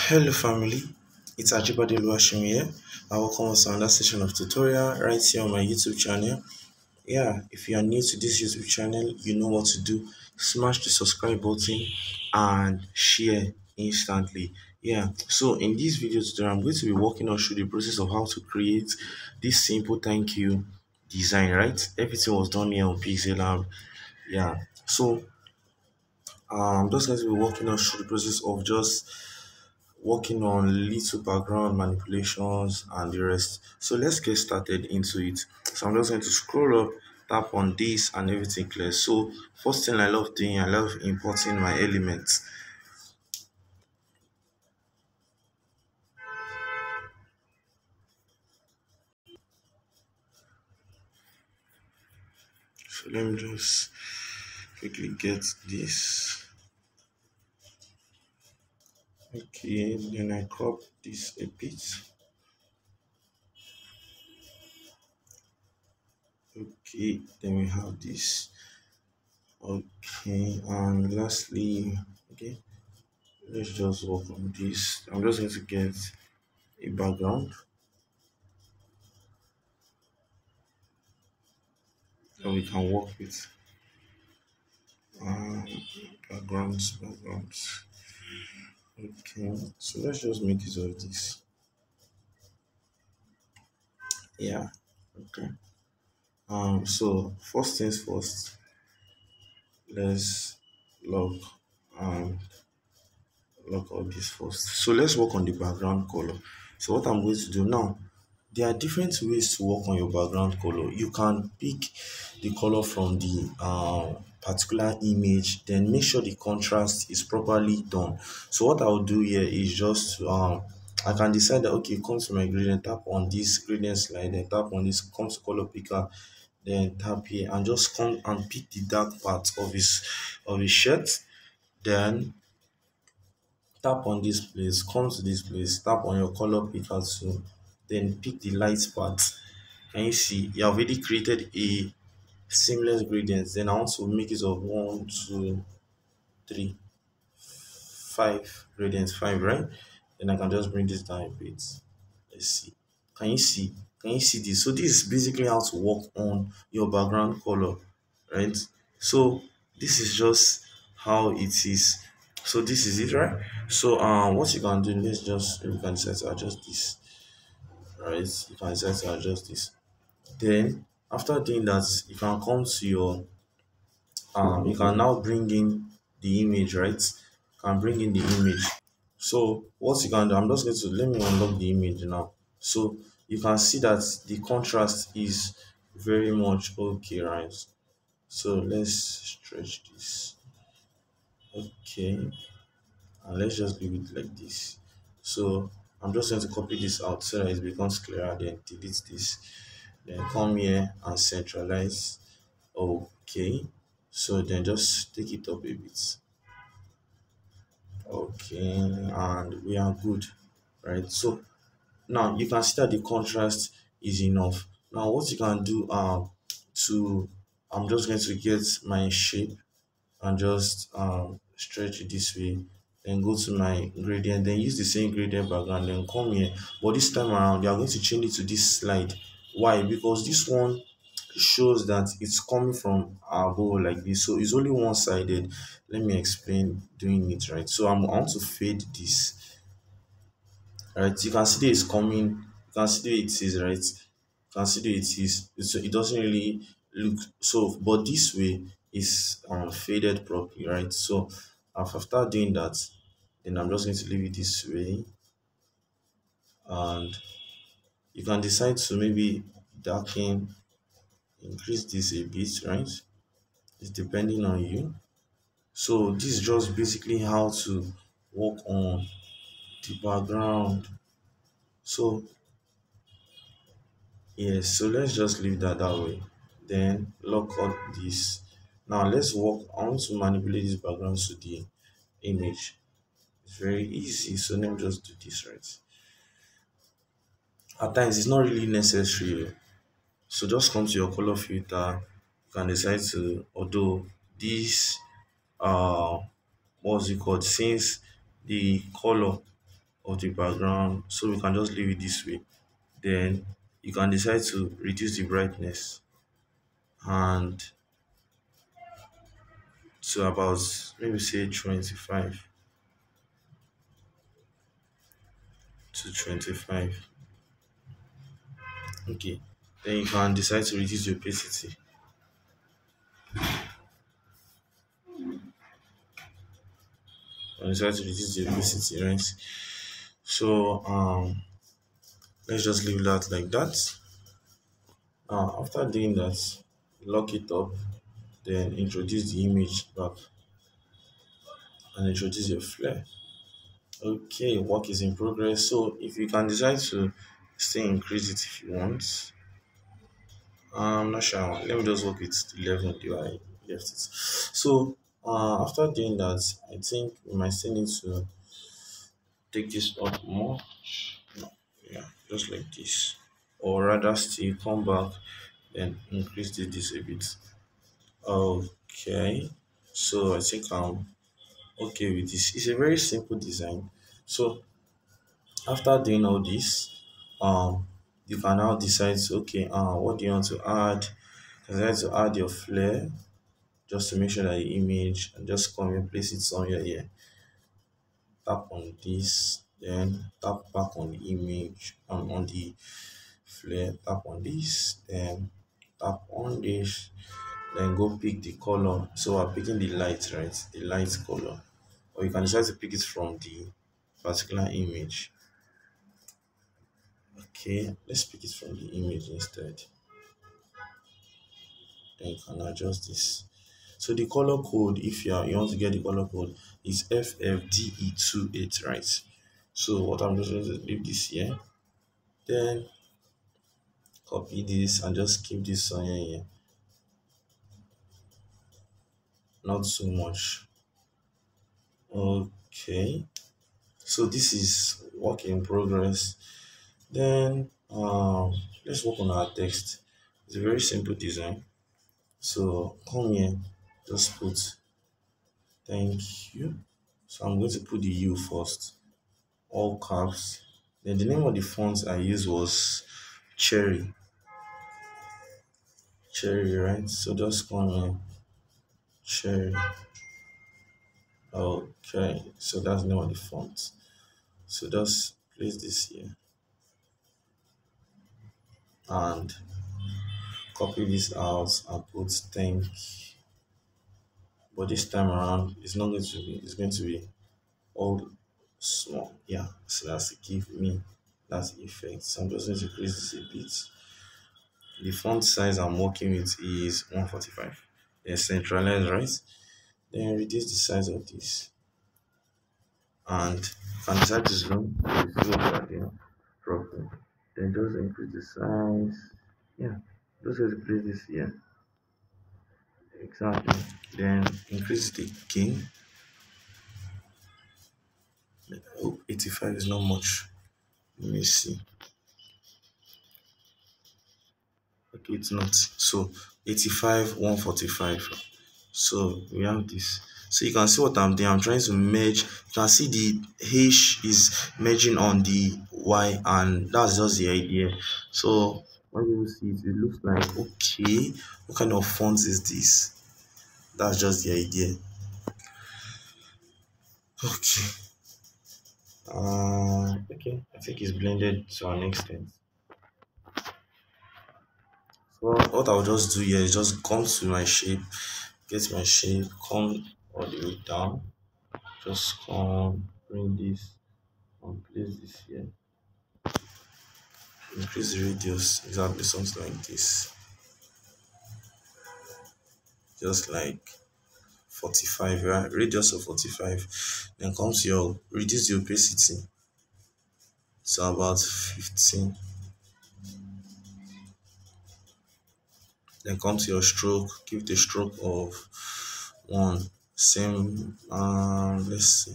Hello family, it's AjiseGraphik here. I welcome us to another session of tutorial right here on my YouTube channel. Yeah, if you are new to this YouTube channel, you know what to do. Smash the subscribe button and share instantly. Yeah, so in this video today, I'm going to be walking us through the process of how to create this simple thank you design, right? Everything was done here on Pixellab. Yeah, so I'm just going to be walking us through the process of just working on little background manipulations and the rest. So let's get started into it. So I'm just going to scroll up, tap on this and everything clear. So first thing I love doing, I love importing my elements. So let me just quickly get this. Okay, then I crop this a bit. Okay, then we have this. Okay, and lastly, okay, let's just work on this. I'm just going to get a background that we can work with. Um, backgrounds. Okay, so let's just make use of this. Yeah, okay. So first things first, let's log um log all this first. So let's work on the background color. So what I'm going to do now, there are different ways to work on your background color. You can pick the color from the particular image, then make sure the contrast is properly done. So what I'll do here is just I can decide that okay, come to my gradient, tap on this gradient slide, then tap on this, come to color picker, then tap here and just come and pick the dark part of his shirt, then tap on this place, come to this place, tap on your color picker tool, then pick the light part. Can you see you have already created a seamless gradient? Then I want to make it of 1, 2, 3, 5 gradients, 5, right? Then I can just bring this down a bit. Let's see. Can you see? Can you see this? So this is basically how to work on your background color, right? So this is just how it is. So this is it, right? So what you can do, let's just, you can decide to adjust this, right? You can decide to adjust this. Then after doing that, you can come to your you can now bring in the image, right? You can bring in the image. So what you can do, I'm just going to, let me unlock the image now. So you can see that the contrast is very much okay, right? So let's stretch this. Okay, and let's just leave it like this. So I'm just going to copy this out so that it becomes clearer, then delete this, then come here and centralize. Okay, so then just take it up a bit. Okay, and we are good, right? So now you can see that the contrast is enough. Now what you can do to, I'm just going to get my shape and just stretch it this way, then go to my gradient, then use the same gradient background, then come here. But this time around you are going to change it to this slide. Why? Because this one shows that it's coming from above like this, so it's only one-sided. Let me explain doing it, right? So I want to fade this, right? You can see that it's coming, you can see that it is, right? You can see that it is, it doesn't really look so, but this way is faded properly, right? So after doing that, then I'm just going to leave it this way, and you can decide to maybe darken, increase this a bit, right? It's depending on you. So this is just basically how to work on the background. So yes, so let's just leave that way. Then lock out this. Now let's work. I want to manipulate this background to the image. It's very easy. So let me just do this, right. At times it's not really necessary. So just come to your color filter. You can decide to, although this what's it called, since the color of the background, so we can just leave it this way. Then you can decide to reduce the brightness and to about, maybe say 25 to 25. Okay, then you can decide to reduce the opacity. And decide to reduce the opacity, right? So let's just leave that like that. After doing that, lock it up, then introduce the image back and introduce your flare. Okay, work is in progress. So if you can decide to still increase it if you want. I'm not sure. Let me just work with the level the way I left it. So after doing that, I think we might still need to take this up more. No, yeah, just like this. Or rather still come back and increase this a bit. Okay. So I think I'm okay with this. It's a very simple design. So after doing all this, you can now decide to, okay, what do you want to add? Decide to add your flare just to make sure that the image, and just come and place it somewhere here. Tap on this, then tap back on the image, on the flare, tap on this, then tap on this, then go pick the color. So we're picking the light, right? The light color. Or you can decide to pick it from the particular image. Okay, let's pick it from the image instead. Then you can adjust this. So the color code, if you want to get the color code, is FFDE28, right? So what I'm just going to leave this here, then copy this and just keep this on here. Not so much. Okay. So this is work in progress. Then let's work on our text. It's a very simple design. So come here, just put thank you. So I'm going to put the U first, all caps. Then the name of the font I used was Cherry. Cherry, right? So just come here, Cherry. Okay, so that's the name of the font. So just place this here and copy this out and put thank. But this time around, it's not going to be, it's going to be all small. Yeah, so that's to give me that effect. So I'm just going to increase this a bit. The font size I'm working with is 145. Then centralize, right? Then reduce the size of this. And you can decide to zoom to see what you're doing properly. Then just increase the size. Yeah, just increase this here. Exactly. Then increase the gain. Oh, 85 is not much. Let me see. Okay, it's not. So 85, 145. So we have this. So you can see what I'm doing. I'm trying to merge. You can see the H is merging on the Y, and that's just the idea. So when you see it, it looks like, okay, what kind of font is this? That's just the idea. Okay. Okay, I think it's blended to an extent. So what I'll just do here is just come to my shape, get my shape, come all the way down, just come, bring this and place this here. Increase the radius, exactly something like this. Just like 45, right? Radius of 45. Then comes your reduce the opacity. So about 15. Then comes your stroke, give the stroke of 1. Same let's see.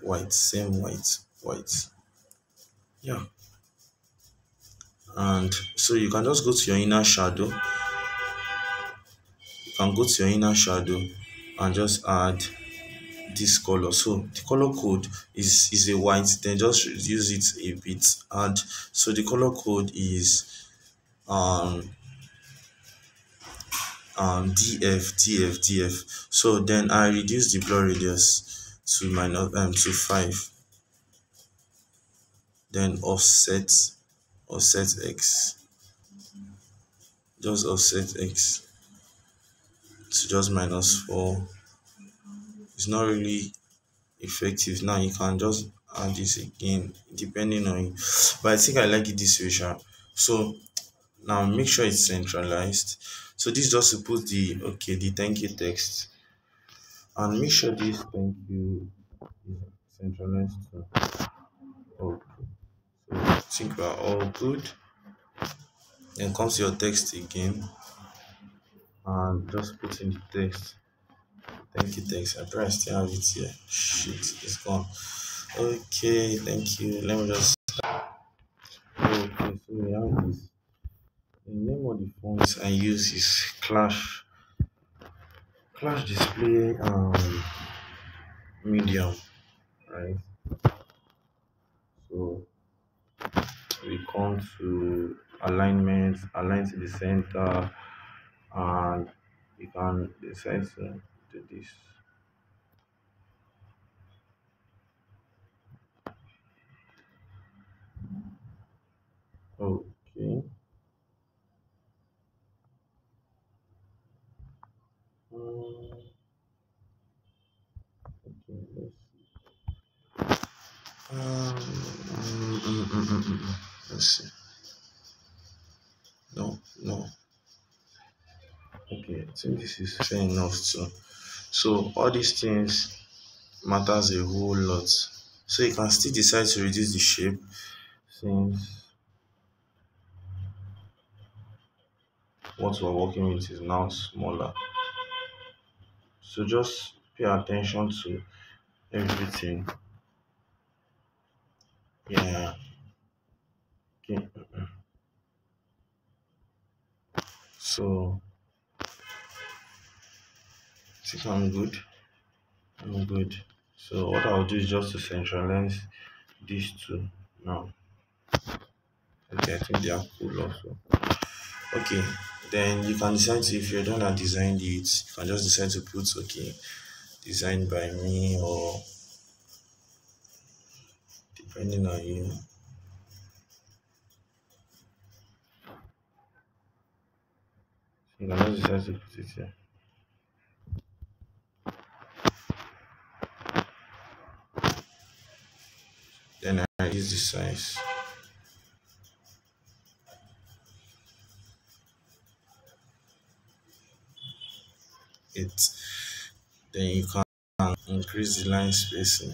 White, same white. Yeah. And so you can just go to your inner shadow. You can go to your inner shadow and just add this color. So the color code is a white, then just reduce it a bit. And so the color code is um DF. So then I reduce the blur radius to minus to 5, then offset x, just offset x to just -4. It's not really effective. Now you can just add this again depending on you, but I think I like it this way sha. So now make sure it's centralized. So this just to put the the thank you text, and make sure this thank you is centralized too. Okay, so I think we are all good. Then comes your text again, and just put in the text. Thank you text. I probably still have it here. Shit, it's gone. Okay, thank you. Let me just okay, so we have this. The name of the fonts I use is Clash Display Medium, right? So we come to alignment, align to the center, and you can decide to do this. Okay. Okay, let's see. Let's see. No, no. Okay, I think this is fair enough too. So all these things matters a whole lot. So you can still decide to reduce the shape since what we're working with is now smaller. So just pay attention to everything. Yeah. Okay. So I think I'm good. I'm good. So what I'll do is just to centralize these two now. Okay, I think they are cool also. Okay, then you can decide to, if you're done and designed it, you can just decide to put okay, designed by me, or depending on you. You can just decide to put it here. Then I use the size. It then you can increase the line spacing.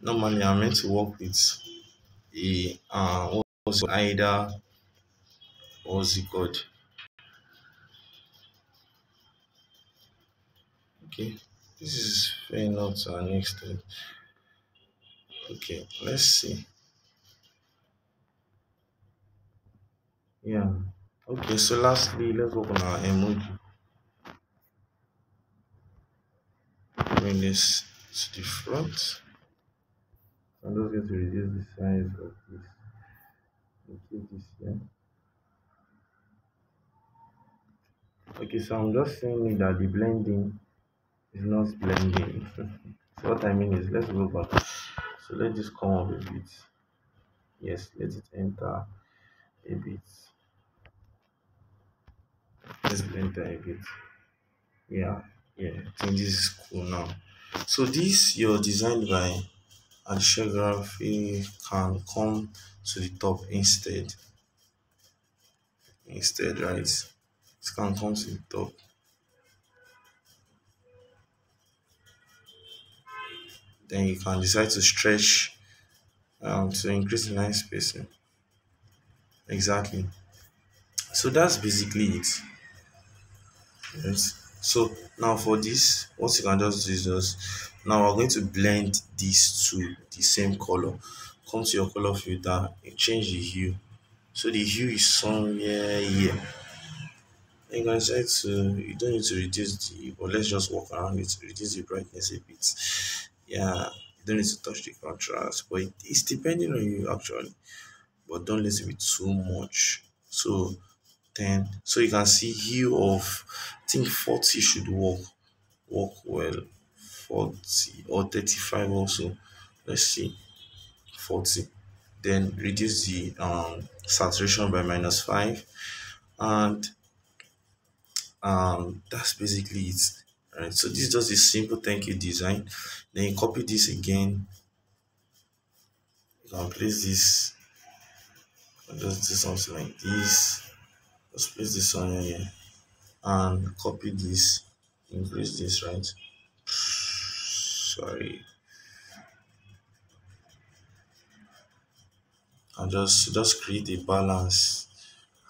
Normally I'm meant to work with a what's either what's it called? Okay, this is fair enough to an extent. Okay, let's see. Yeah. Okay, so lastly, let's work on our emoji. Bring this to the front. I'm just going to reduce the size of this. Okay, this here. Okay, so I'm just saying that the blending is not blending. So what I mean is, let's go back. So let this come up a bit. Yes, let it enter a bit. Let's enter a bit. Yeah, yeah. I think this is cool now. So this you're designed by AjiseGraphik can come to the top instead. Right? It can come to the top. Then you can decide to stretch to increase the line spacing. Exactly. So that's basically it. Yes. So now for this, what you can just do is just now we're going to blend these to the same color. Come to your color filter and change the hue. So the hue is somewhere here. You can decide to, you don't need to reduce the, but let's just walk around it, reduce the brightness a bit. Yeah, you don't need to touch the contrast, but it's depending on you actually. But don't let it be too much. So 10. So you can see hue of, I think 40 should work well. 40 or 35 also. Let's see. 40. Then reduce the saturation by -5, and that's basically it. Alright, so this is just a simple thank you design. Then you copy this again. You can place this, just do something like this. Just place this on here and copy this, increase this, right? Sorry, and just create a balance.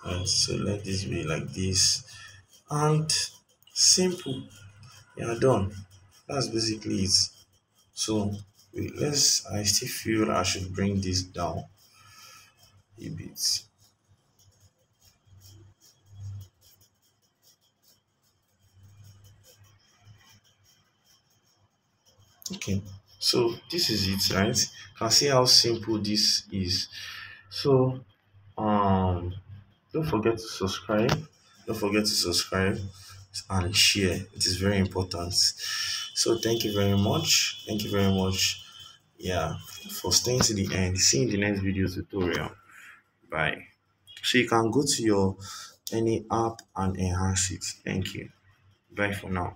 Right, so let this be like this, and simple. You're done. That's basically it. So wait, let's. I still feel I should bring this down a bit. Okay, so this is it, right? You can see how simple this is. So um don't forget to subscribe. Don't forget to subscribe and share. It is very important. So thank you very much. Thank you very much. Yeah, for staying to the end. See you in the next video tutorial. Bye. So you can go to your any app and enhance it. Thank you. Bye for now.